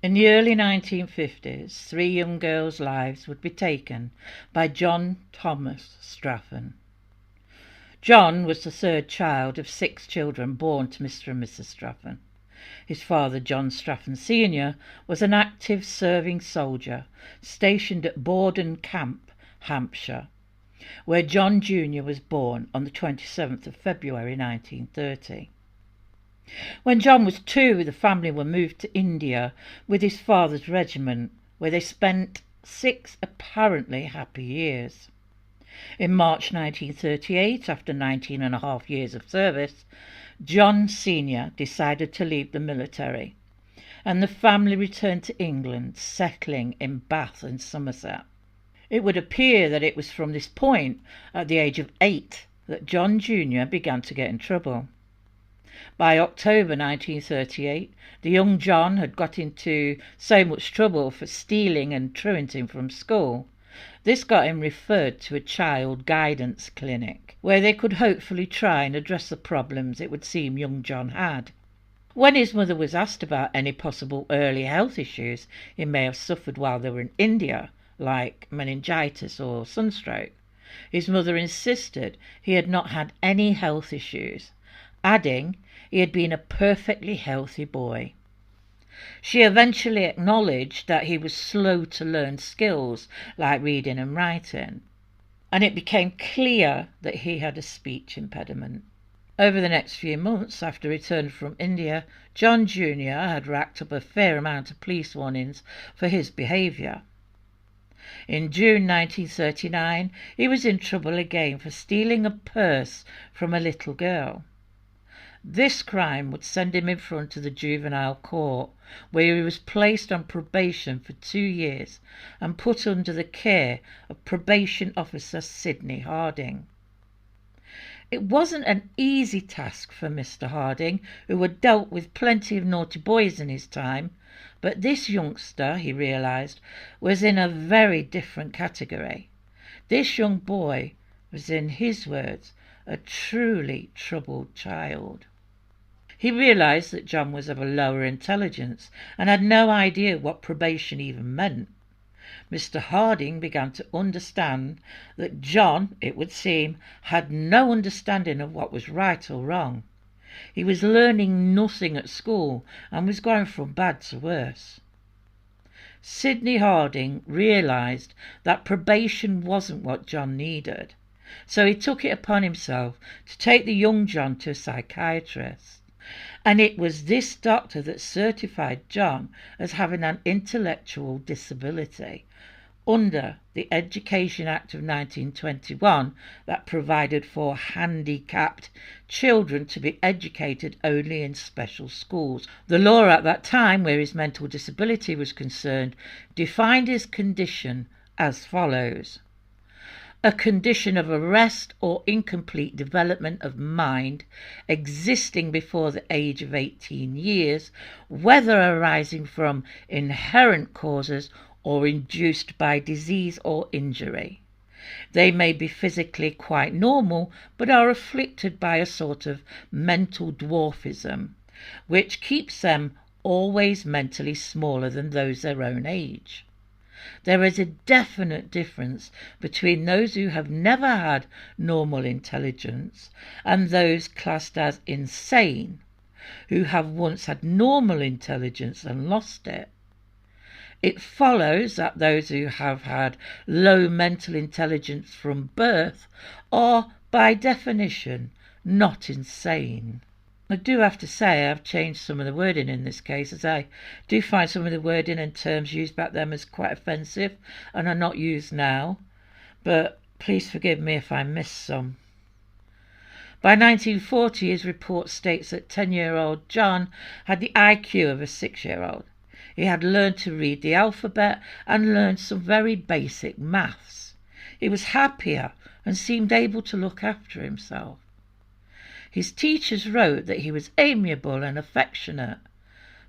In the early 1950s, 3 young girls' lives would be taken by Thomas Straffen. John was the 3rd child of 6 children born to Mr. and Mrs. Straffen. His father, John Straffen Sr., was an active serving soldier stationed at Borden Camp, Hampshire, where John Jr. was born on the 27th of February 1930. When John was 2, the family were moved to India with his father's regiment, where they spent 6 apparently happy years. In March 1938, after 19.5 years of service, John Sr. decided to leave the military, and the family returned to England, settling in Bath and Somerset. It would appear that it was from this point, at the age of 8, that John Jr. began to get in trouble. By October 1938, the young John had got into so much trouble for stealing and truanting from school. This got him referred to a child guidance clinic, where they could hopefully try and address the problems it would seem young John had. When his mother was asked about any possible early health issues he may have suffered while they were in India, like meningitis or sunstroke, his mother insisted he had not had any health issues, adding he had been a perfectly healthy boy. She eventually acknowledged that he was slow to learn skills like reading and writing, and it became clear that he had a speech impediment. Over the next few months after return from India, John Jr. had racked up a fair amount of police warnings for his behaviour. In June 1939, he was in trouble again for stealing a purse from a little girl. This crime would send him in front of the juvenile court, where he was placed on probation for 2 years and put under the care of probation officer Sidney Harding. It wasn't an easy task for Mr. Harding, who had dealt with plenty of naughty boys in his time, but this youngster, he realised, was in a very different category. This young boy was, in his words, a truly troubled child. He realised that John was of a lower intelligence and had no idea what probation even meant. Mr. Harding began to understand that John, it would seem, had no understanding of what was right or wrong. He was learning nothing at school and was going from bad to worse. Sidney Harding realised that probation wasn't what John needed, so he took it upon himself to take the young John to a psychiatrist. And it was this doctor that certified John as having an intellectual disability under the Education Act of 1921 that provided for handicapped children to be educated only in special schools. The law at that time, where his mental disability was concerned, defined his condition as follows: a condition of arrest or incomplete development of mind existing before the age of 18 years, whether arising from inherent causes or induced by disease or injury. They may be physically quite normal, but are afflicted by a sort of mental dwarfism, which keeps them always mentally smaller than those their own age. There is a definite difference between those who have never had normal intelligence and those classed as insane, who have once had normal intelligence and lost it. It follows that those who have had low mental intelligence from birth are, by definition, not insane. I do have to say I've changed some of the wording in this case, as I do find some of the wording and terms used back then as quite offensive and are not used now, but please forgive me if I missed some. By 1940, his report states that 10-year-old John had the IQ of a 6-year-old. He had learned to read the alphabet and learned some very basic maths. He was happier and seemed able to look after himself. His teachers wrote that he was amiable and affectionate,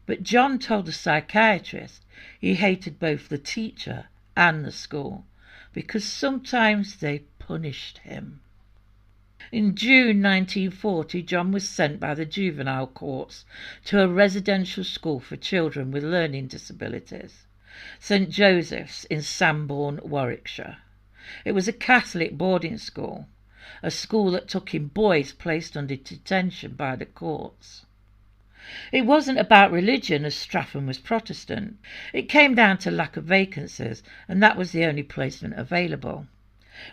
but John told the psychiatrist he hated both the teacher and the school because sometimes they punished him. In June 1940, John was sent by the juvenile courts to a residential school for children with learning disabilities, St Joseph's in Sambourne, Warwickshire. It was a Catholic boarding school, a school that took in boys placed under detention by the courts. It wasn't about religion, as Straffen was Protestant. It came down to lack of vacancies, and that was the only placement available.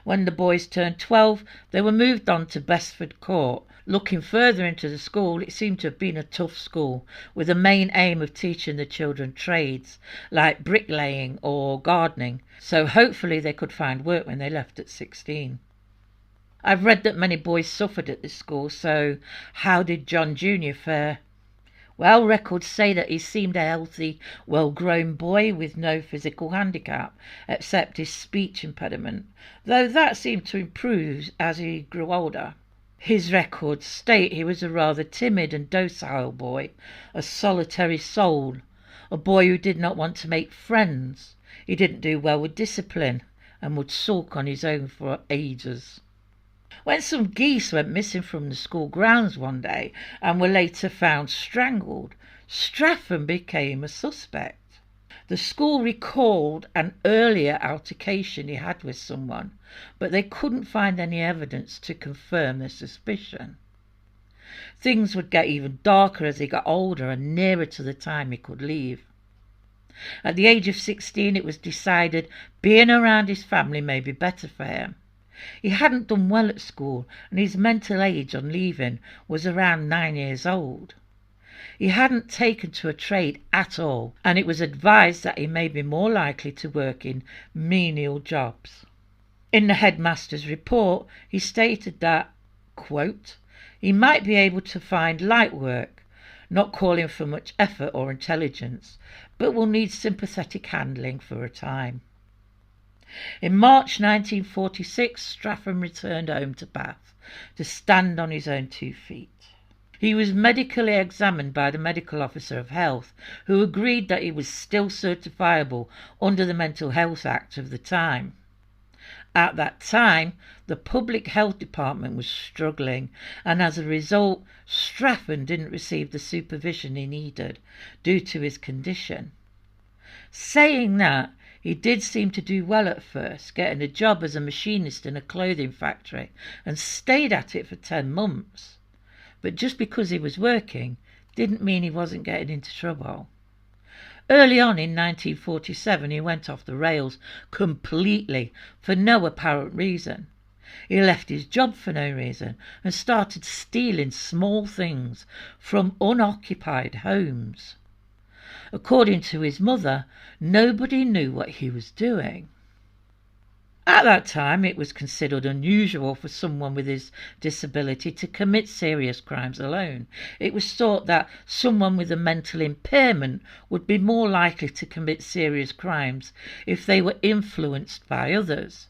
When the boys turned 12, they were moved on to Besford Court. Looking further into the school, it seemed to have been a tough school, with a main aim of teaching the children trades, like bricklaying or gardening, so hopefully they could find work when they left at 16. I've read that many boys suffered at this school, so how did John Jr. fare? Well, records say that he seemed a healthy, well-grown boy with no physical handicap, except his speech impediment, though that seemed to improve as he grew older. His records state he was a rather timid and docile boy, a solitary soul, a boy who did not want to make friends. He didn't do well with discipline and would sulk on his own for ages. When some geese went missing from the school grounds one day and were later found strangled, Straffen became a suspect. The school recalled an earlier altercation he had with someone, but they couldn't find any evidence to confirm their suspicion. Things would get even darker as he got older and nearer to the time he could leave. At the age of 16, it was decided being around his family may be better for him. He hadn't done well at school, and his mental age on leaving was around 9 years old. He hadn't taken to a trade at all, and it was advised that he may be more likely to work in menial jobs. In the headmaster's report, he stated that, quote, he might be able to find light work, not calling for much effort or intelligence, but will need sympathetic handling for a time. In March 1946, Straffen returned home to Bath to stand on his own 2 feet. He was medically examined by the medical officer of health, who agreed that he was still certifiable under the Mental Health Act of the time. At that time, the Public Health Department was struggling, and as a result, Straffen didn't receive the supervision he needed due to his condition. Saying that, he did seem to do well at first, getting a job as a machinist in a clothing factory, and stayed at it for 10 months. But just because he was working didn't mean he wasn't getting into trouble. Early on in 1947, he went off the rails completely for no apparent reason. He left his job for no reason and started stealing small things from unoccupied homes. According to his mother, nobody knew what he was doing. At that time, it was considered unusual for someone with his disability to commit serious crimes alone. It was thought that someone with a mental impairment would be more likely to commit serious crimes if they were influenced by others.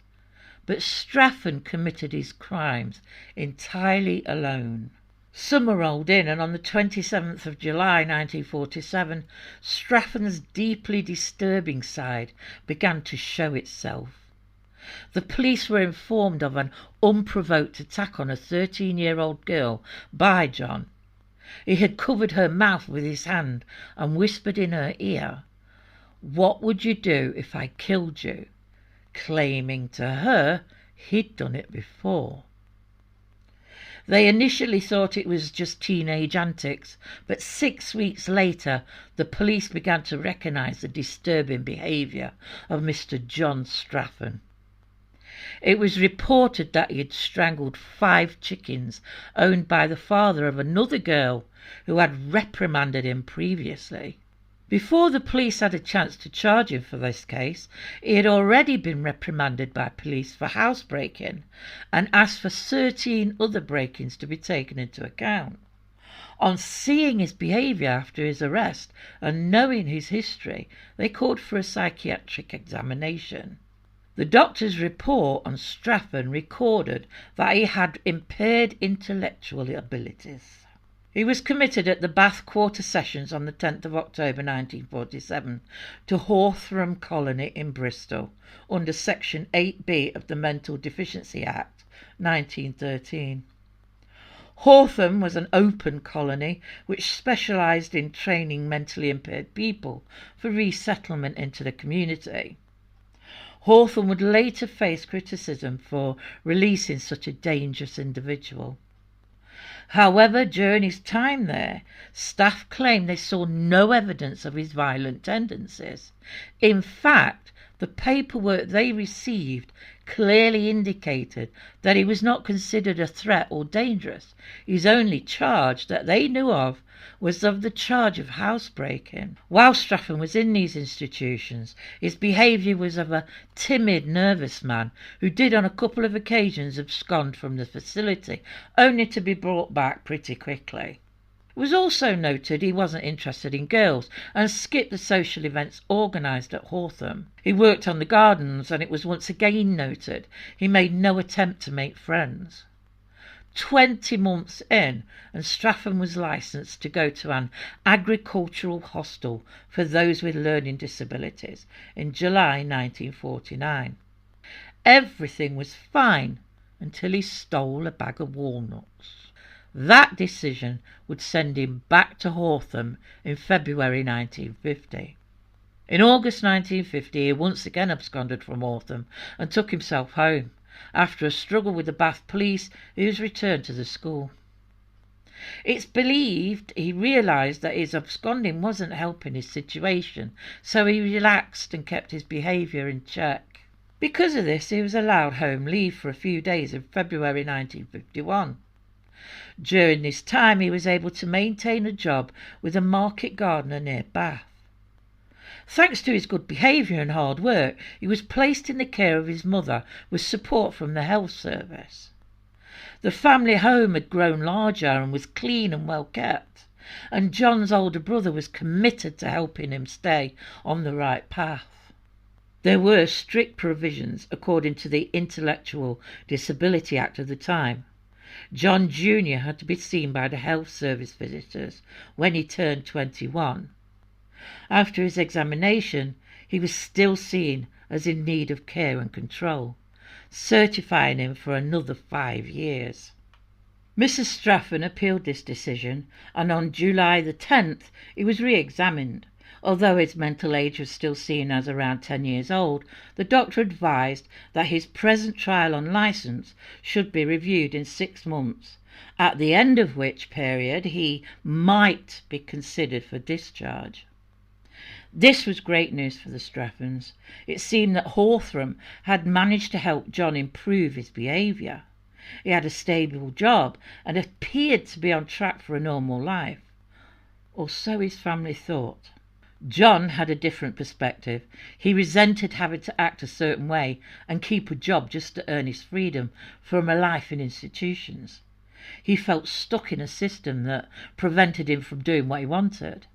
But Straffen committed his crimes entirely alone. Summer rolled in, and on the 27th of July 1947, Straffen's deeply disturbing side began to show itself. The police were informed of an unprovoked attack on a 13-year-old girl by John. He had covered her mouth with his hand and whispered in her ear, "What would you do if I killed you?" claiming to her he'd done it before. They initially thought it was just teenage antics, but 6 weeks later the police began to recognise the disturbing behaviour of Mr. John Straffen. It was reported that he had strangled 5 chickens owned by the father of another girl who had reprimanded him previously. Before the police had a chance to charge him for this case, he had already been reprimanded by police for housebreaking and asked for 13 other break-ins to be taken into account. On seeing his behaviour after his arrest and knowing his history, they called for a psychiatric examination. The doctor's report on Straffen recorded that he had impaired intellectual abilities. He was committed at the Bath Quarter Sessions on the 10th of October 1947 to Haarlem Colony in Bristol under Section 8B of the Mental Deficiency Act 1913. Haarlem was an open colony which specialised in training mentally impaired people for resettlement into the community. Haarlem would later face criticism for releasing such a dangerous individual. However, during his time there, staff claimed they saw no evidence of his violent tendencies. In fact, the paperwork they received clearly indicated that he was not considered a threat or dangerous. His only charge that they knew of was of the charge of housebreaking. While Straffen was in these institutions, his behaviour was of a timid, nervous man who did on a couple of occasions abscond from the facility, only to be brought back pretty quickly. It was also noted he wasn't interested in girls and skipped the social events organised at Haarlem. He worked on the gardens, and it was once again noted he made no attempt to make friends. 20 months in, and Straffen was licensed to go to an agricultural hostel for those with learning disabilities in July 1949. Everything was fine until he stole a bag of walnuts. That decision would send him back to Haarlem in February 1950. In August 1950 he once again absconded from Haarlem and took himself home. After a struggle with the Bath police, he was returned to the school. It's believed he realised that his absconding wasn't helping his situation, so he relaxed and kept his behaviour in check. Because of this, he was allowed home leave for a few days in February 1951. During this time he was able to maintain a job with a market gardener near Bath. Thanks to his good behaviour and hard work, he was placed in the care of his mother with support from the health service. The family home had grown larger and was clean and well kept, and John's older brother was committed to helping him stay on the right path. There were strict provisions according to the Intellectual Disability Act of the time. John Jr. had to be seen by the health service visitors when he turned 21. After his examination, he was still seen as in need of care and control, certifying him for another 5 years. Mrs. Straffen appealed this decision, and on July the 10th he was re-examined. Although his mental age was still seen as around 10 years old, the doctor advised that his present trial on licence should be reviewed in 6 months, at the end of which period he might be considered for discharge. This was great news for the Straffens. It seemed that Haarlem had managed to help John improve his behaviour. He had a stable job and appeared to be on track for a normal life. Or so his family thought. John had a different perspective. He resented having to act a certain way and keep a job just to earn his freedom from a life in institutions. He felt stuck in a system that prevented him from doing what he wanted.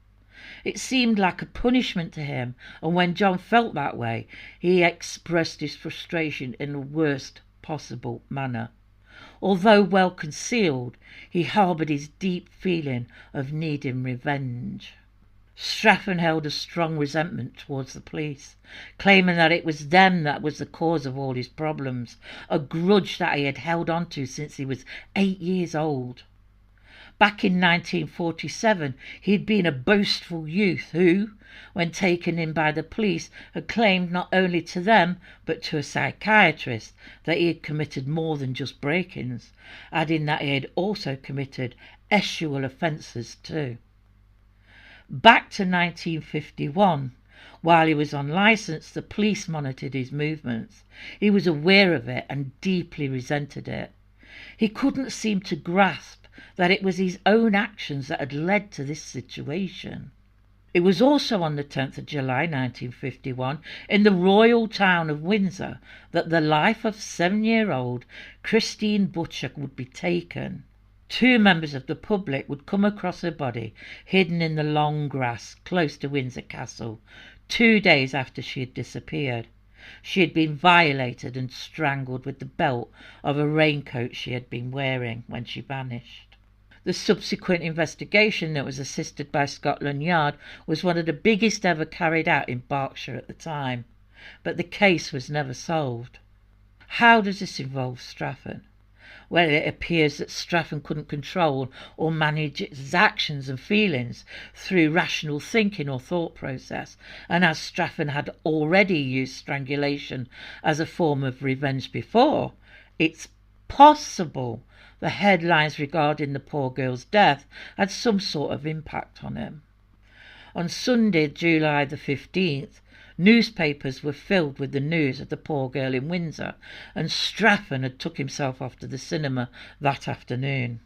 It seemed like a punishment to him, and when John felt that way, he expressed his frustration in the worst possible manner. Although well concealed, he harboured his deep feeling of needing revenge. Straffen held a strong resentment towards the police, claiming that it was them that was the cause of all his problems, a grudge that he had held on to since he was 8 years old. Back in 1947, he had been a boastful youth who, when taken in by the police, had claimed not only to them, but to a psychiatrist, that he had committed more than just break-ins, adding that he had also committed sexual offences too. Back to 1951, while he was on licence, the police monitored his movements. He was aware of it and deeply resented it. He couldn't seem to grasp that it was his own actions that had led to this situation. It was also on the 10th of July 1951, in the royal town of Windsor, that the life of 7-year-old Christine Butcher would be taken. 2 members of the public would come across her body, hidden in the long grass close to Windsor Castle, 2 days after she had disappeared. She had been violated and strangled with the belt of a raincoat she had been wearing when she vanished. The subsequent investigation, that was assisted by Scotland Yard, was one of the biggest ever carried out in Berkshire at the time, but the case was never solved. How does this involve Straffen? Well, it appears that Straffen couldn't control or manage his actions and feelings through rational thinking or thought process, and as Straffen had already used strangulation as a form of revenge before, it's possible the headlines regarding the poor girl's death had some sort of impact on him. On Sunday, July the 15th, newspapers were filled with the news of the poor girl in Windsor, and Straffen had took himself off to the cinema that afternoon.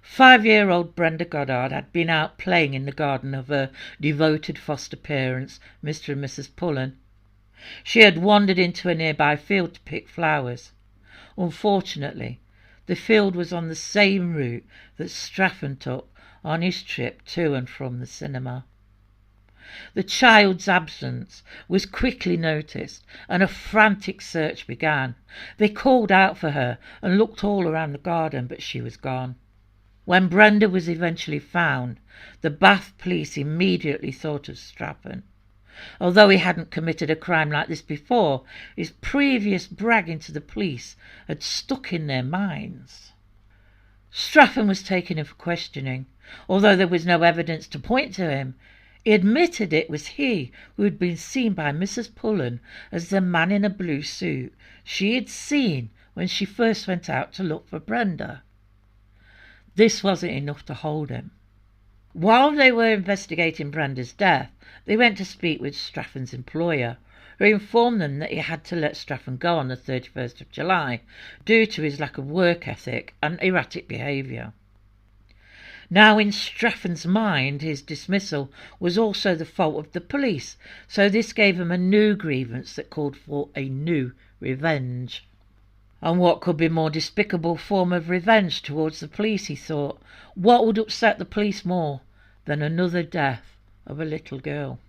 5-year-old Brenda Goddard had been out playing in the garden of her devoted foster parents, Mr. and Mrs. Pullen. She had wandered into a nearby field to pick flowers. Unfortunately, the field was on the same route that Straffen took on his trip to and from the cinema. The child's absence was quickly noticed, and a frantic search began. They called out for her and looked all around the garden, but she was gone. When Brenda was eventually found, the Bath police immediately thought of Straffen. Although he hadn't committed a crime like this before, his previous bragging to the police had stuck in their minds. Straffen was taken in for questioning. Although there was no evidence to point to him, he admitted it was he who had been seen by Mrs. Pullen as the man in a blue suit she had seen when she first went out to look for Brenda. This wasn't enough to hold him. While they were investigating Brenda's death, they went to speak with Straffen's employer, who informed them that he had to let Straffen go on the 31st of July due to his lack of work ethic and erratic behaviour. Now, in Straffen's mind, his dismissal was also the fault of the police, so this gave him a new grievance that called for a new revenge. And what could be more despicable form of revenge towards the police, he thought. What would upset the police more than another death of a little girl?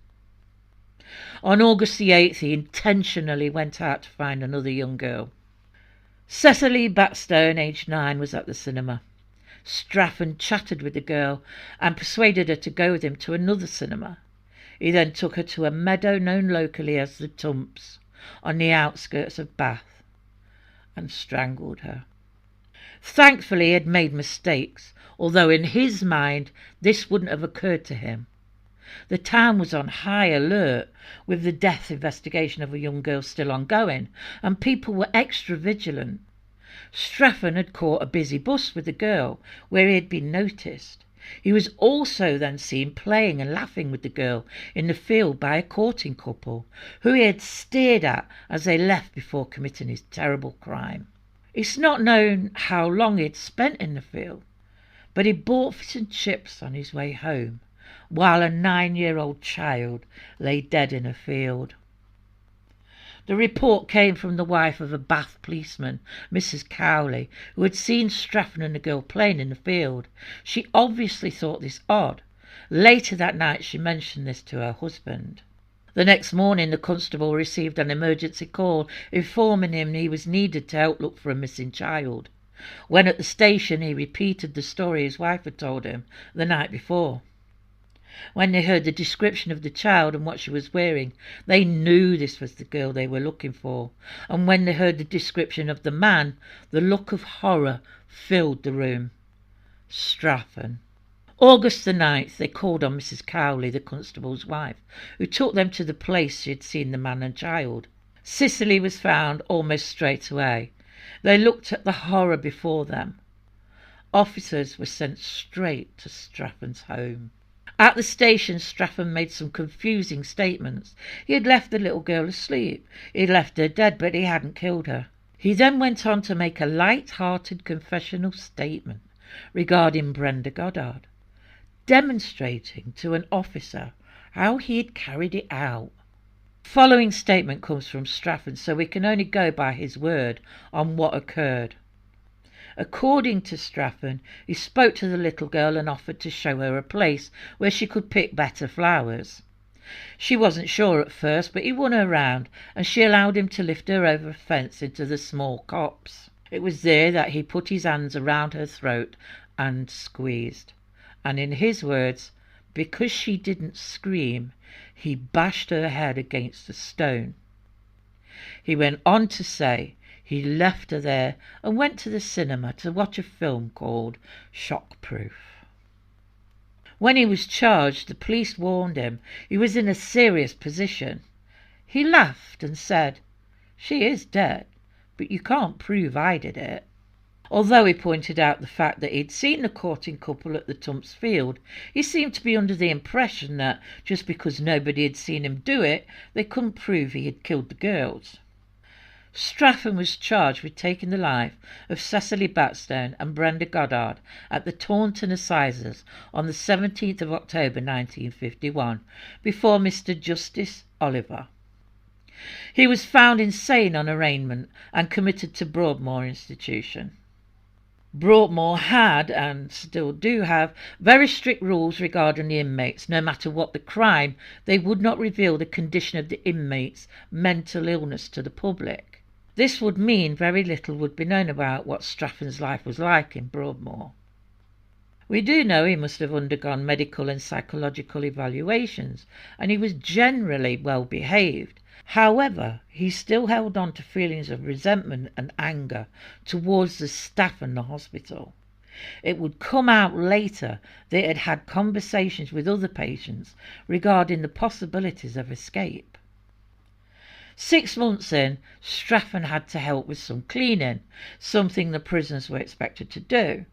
On August the 8th, he intentionally went out to find another young girl. Cecily Batstone, aged 9, was at the cinema. Straffen chatted with the girl and persuaded her to go with him to another cinema. He then took her to a meadow known locally as the Tumps, on the outskirts of Bath, and strangled her. Thankfully he had made mistakes, although in his mind this wouldn't have occurred to him. The town was on high alert, with the death investigation of a young girl still ongoing, and people were extra vigilant. Straffen had caught a busy bus with the girl, where he had been noticed. He was also then seen playing and laughing with the girl in the field by a courting couple, who he had stared at as they left before committing his terrible crime. It's not known how long he had spent in the field, but he bought fish and chips on his way home, while a 9-year-old child lay dead in a field. The report came from the wife of a Bath policeman, Mrs. Cowley, who had seen Straffen and the girl playing in the field. She obviously thought this odd. Later that night she mentioned this to her husband. The next morning the constable received an emergency call informing him he was needed to help look for a missing child. When at the station he repeated the story his wife had told him the night before. When they heard the description of the child and what she was wearing, they knew this was the girl they were looking for. And when they heard the description of the man, the look of horror filled the room. Straffen. August the 9th, they called on Mrs. Cowley, the constable's wife, who took them to the place she had seen the man and child. Cicely was found almost straight away. They looked at the horror before them. Officers were sent straight to Straffen's home. At the station, Straffen made some confusing statements. He had left the little girl asleep. He had left her dead, but he hadn't killed her. He then went on to make a light-hearted confessional statement regarding Brenda Goddard, demonstrating to an officer how he had carried it out. The following statement comes from Straffen, so we can only go by his word on what occurred. According to Straffen, he spoke to the little girl and offered to show her a place where she could pick better flowers. She wasn't sure at first, but he won her round, and she allowed him to lift her over a fence into the small copse. It was there that he put his hands around her throat and squeezed. And in his words, because she didn't scream, he bashed her head against a stone. He went on to say he left her there and went to the cinema to watch a film called Shockproof. When he was charged, the police warned him he was in a serious position. He laughed and said, "She is dead, but you can't prove I did it." Although he pointed out the fact that he'd seen the courting couple at the Tumps Field, he seemed to be under the impression that just because nobody had seen him do it, they couldn't prove he had killed the girls. Straffen was charged with taking the life of Cecily Batstone and Brenda Goddard at the Taunton Assizes on the 17th of October 1951, before Mr. Justice Oliver. He was found insane on arraignment and committed to Broadmoor Institution. Broadmoor had, and still do have, very strict rules regarding the inmates. No matter what the crime, they would not reveal the condition of the inmates' mental illness to the public. This would mean very little would be known about what Straffen's life was like in Broadmoor. We do know he must have undergone medical and psychological evaluations, and he was generally well behaved. However, he still held on to feelings of resentment and anger towards the staff and the hospital. It would come out later that he had had conversations with other patients regarding the possibilities of escape. 6 months in, Straffen had to help with some cleaning, something the prisoners were expected to do.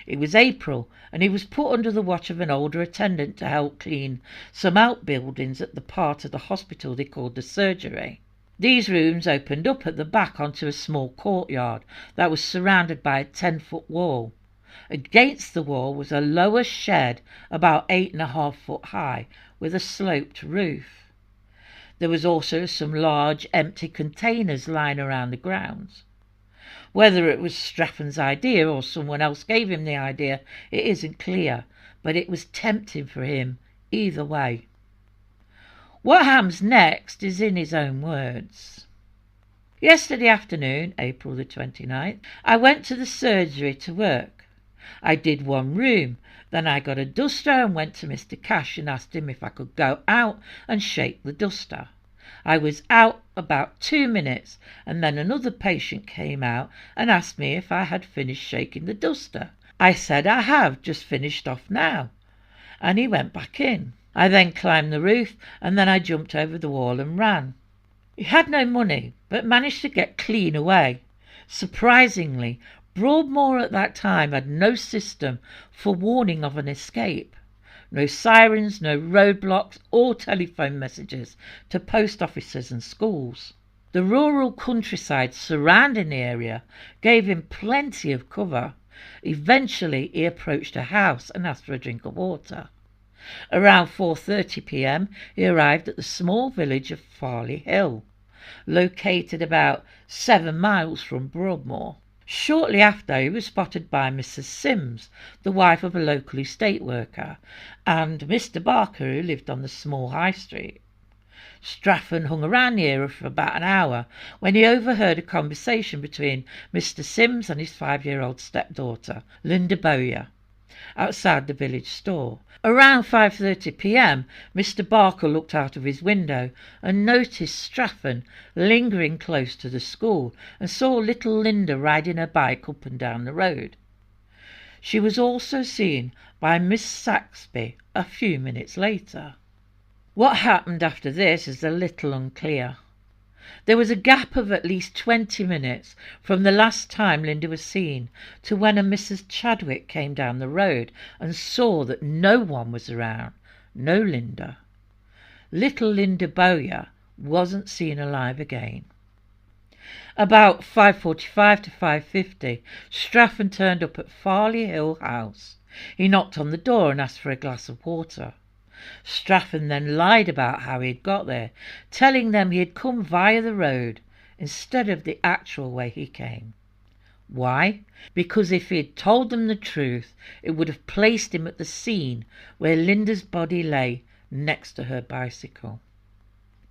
It was April, and he was put under the watch of an older attendant to help clean some outbuildings at the part of the hospital they called the surgery. These rooms opened up at the back onto a small courtyard that was surrounded by a 10-foot wall. Against the wall was a lower shed about 8.5 foot high with a sloped roof. There was also some large empty containers lying around the grounds. Whether it was Straffen's idea or someone else gave him the idea, it isn't clear, but it was tempting for him either way. What happens next is in his own words. Yesterday afternoon, April the 29th, I went to the surgery to work. I did one room, then I got a duster and went to Mr. Cash and asked him if I could go out and shake the duster. I was out about 2 minutes, and then another patient came out and asked me if I had finished shaking the duster. I said I have, just finished off now, and he went back in. I then climbed the roof, and then I jumped over the wall and ran. He had no money, but managed to get clean away. Surprisingly, Broadmoor at that time had no system for warning of an escape. No sirens, no roadblocks or telephone messages to post offices and schools. The rural countryside surrounding the area gave him plenty of cover. Eventually he approached a house and asked for a drink of water. Around 4:30 p.m. he arrived at the small village of Farley Hill, located about 7 miles from Broadmoor. Shortly after, he was spotted by Mrs. Sims, the wife of a local estate worker, and Mr. Barker, who lived on the small high street. Straffen hung around the area for about an hour when he overheard a conversation between Mr. Sims and his 5-year-old stepdaughter, Linda Bowyer, outside the village store. Around 5:30 p.m, Mr. Barker looked out of his window and noticed Straffen lingering close to the school and saw little Linda riding her bike up and down the road. She was also seen by Miss Saxby a few minutes later. What happened after this is a little unclear. There was a gap of at least 20 minutes from the last time Linda was seen to when a Mrs. Chadwick came down the road and saw that no one was around, no Linda. Little Linda Bowyer wasn't seen alive again. About 5:45 to 5:50, Straffen turned up at Farley Hill House. He knocked on the door and asked for a glass of water. Straffen then lied about how he had got there, telling them he had come via the road instead of the actual way he came. Why? Because if he had told them the truth, it would have placed him at the scene where Linda's body lay next to her bicycle.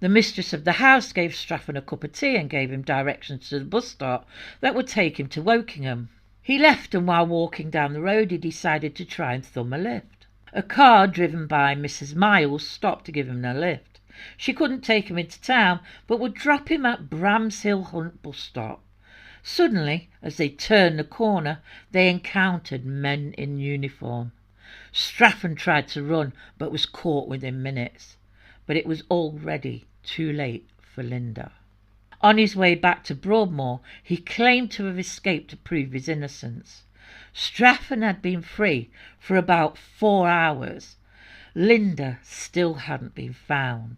The mistress of the house gave Straffen a cup of tea and gave him directions to the bus stop that would take him to Wokingham. He left, and while walking down the road he decided to try and thumb a lift. A car driven by Mrs. Miles stopped to give him a lift. She couldn't take him into town, but would drop him at Bramshill Hunt bus stop. Suddenly, as they turned the corner, they encountered men in uniform. Straffen tried to run, but was caught within minutes. But it was already too late for Linda. On his way back to Broadmoor, he claimed to have escaped to prove his innocence. Straffen had been free for about 4 hours. Linda still hadn't been found.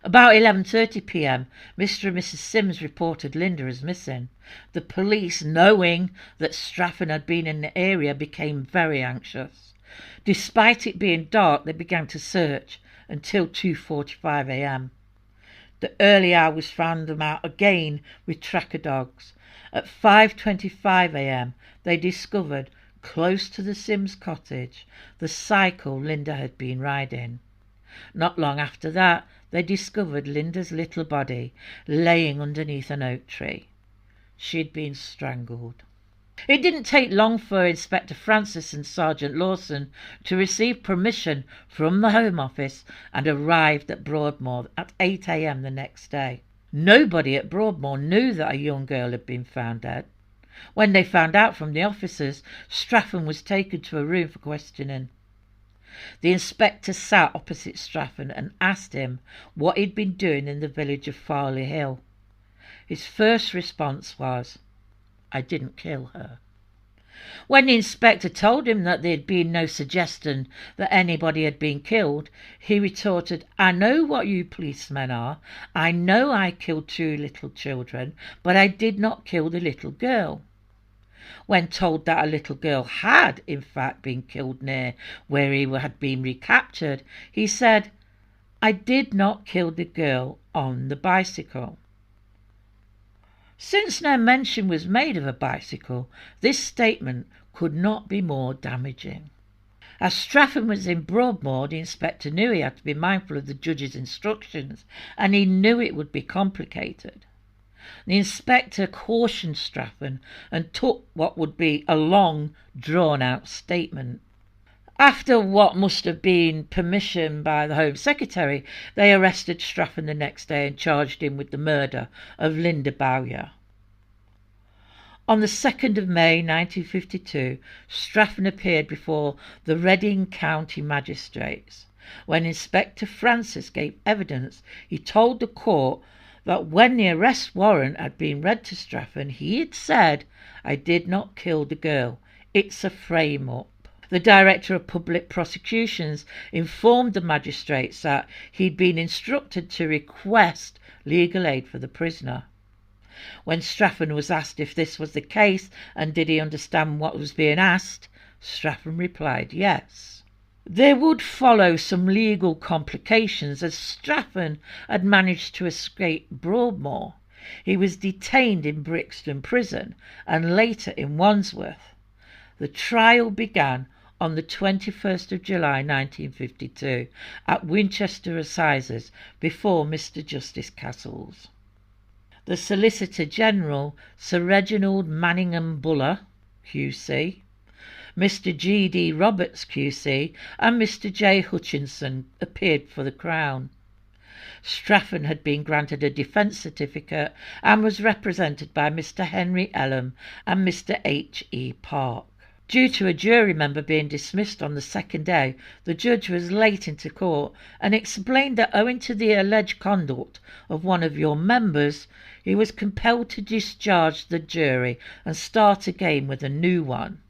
About 11:30 p.m, Mr. and Mrs. Sims reported Linda as missing. The police, knowing that Straffen had been in the area, became very anxious. Despite it being dark, they began to search until 2:45 a.m. The early hours found them out again with tracker dogs. At 5:25 a.m, they discovered, close to the Sims cottage, the cycle Linda had been riding. Not long after that, they discovered Linda's little body laying underneath an oak tree. She had been strangled. It didn't take long for Inspector Francis and Sergeant Lawson to receive permission from the Home Office and arrived at Broadmoor at 8 a.m. the next day. Nobody at Broadmoor knew that a young girl had been found dead. When they found out from the officers, Straffen was taken to a room for questioning. The inspector sat opposite Straffen and asked him what he'd been doing in the village of Farley Hill. His first response was, "I didn't kill her." When the inspector told him that there had been no suggestion that anybody had been killed, he retorted, "I know what you policemen are. I know I killed 2 little children, but I did not kill the little girl." When told that a little girl had, in fact, been killed near where he had been recaptured, he said, "I did not kill the girl on the bicycle." Since no mention was made of a bicycle, this statement could not be more damaging. As Straffen was in Broadmoor, the inspector knew he had to be mindful of the judge's instructions, and he knew it would be complicated. The inspector cautioned Straffen and took what would be a long, drawn-out statement. After what must have been permission by the Home Secretary, they arrested Straffen the next day and charged him with the murder of Linda Bowyer. On the 2nd of May 1952, Straffen appeared before the Reading County Magistrates. When Inspector Francis gave evidence, he told the court that when the arrest warrant had been read to Straffen, he had said, "I did not kill the girl. It's a frame-up." The Director of Public Prosecutions informed the magistrates that he'd been instructed to request legal aid for the prisoner. When Straffen was asked if this was the case and did he understand what was being asked, Straffen replied yes. There would follow some legal complications as Straffen had managed to escape Broadmoor. He was detained in Brixton Prison and later in Wandsworth. The trial began on the 21st of July 1952 at Winchester Assizes before Mr. Justice Castles. The Solicitor General, Sir Reginald Manningham Buller, QC, Mr. G.D. Roberts, QC, and Mr. J. Hutchinson appeared for the Crown. Straffen had been granted a defence certificate and was represented by Mr. Henry Ellum and Mr. H.E. Park. Due to a jury member being dismissed on the second day, the judge was late into court and explained that owing to the alleged conduct of one of your members, he was compelled to discharge the jury and start again with a new one.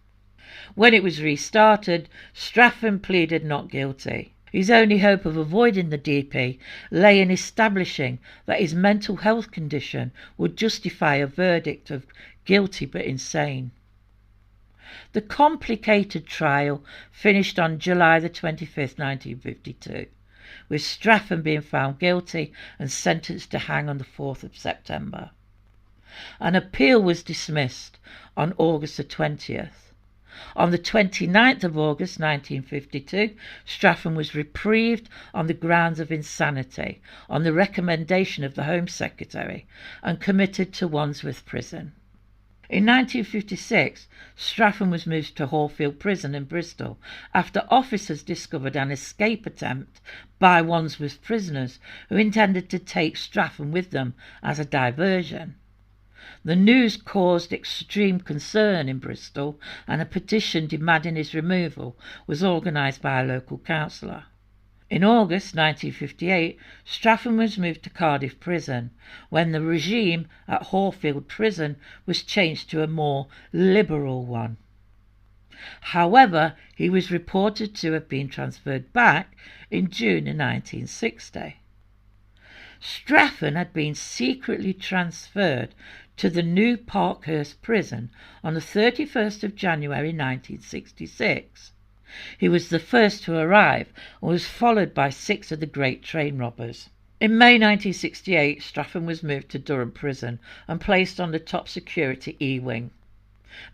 When it was restarted, Straffen pleaded not guilty. His only hope of avoiding the DP lay in establishing that his mental health condition would justify a verdict of guilty but insane. The complicated trial finished on July the 25th, 1952, with Straffen being found guilty and sentenced to hang on the 4th of September. An appeal was dismissed on August the 20th. On the 29th of August 1952, Straffen was reprieved on the grounds of insanity on the recommendation of the Home Secretary and committed to Wandsworth Prison. In 1956, Straffen was moved to Hallfield Prison in Bristol after officers discovered an escape attempt by Wandsworth prisoners who intended to take Straffen with them as a diversion. The news caused extreme concern in Bristol, and a petition demanding his removal was organised by a local councillor. In August 1958, Straffen was moved to Cardiff Prison, when the regime at Hallfield Prison was changed to a more liberal one. However, he was reported to have been transferred back in June 1960. Straffen had been secretly transferred to the new Parkhurst prison on the 31st of January 1966. He was the first to arrive and was followed by 6 of the great train robbers. In May 1968, Straffen was moved to Durham Prison and placed on the top security E-wing.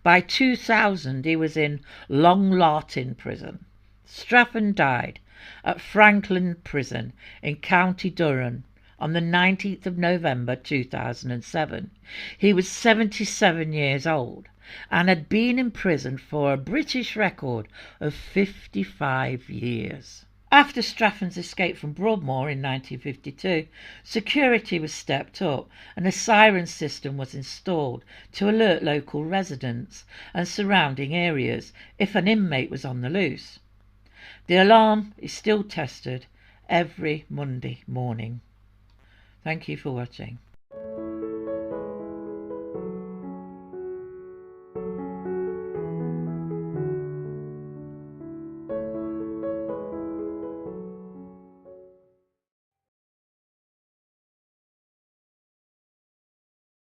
By 2000, he was in Long Lartin Prison. Straffen died at Franklin Prison in County Durham on the 19th of November 2007. He was 77 years old and had been in prison for a British record of 55 years. After Straffen's escape from Broadmoor in 1952, security was stepped up and a siren system was installed to alert local residents and surrounding areas if an inmate was on the loose. The alarm is still tested every Monday morning. Thank you for watching.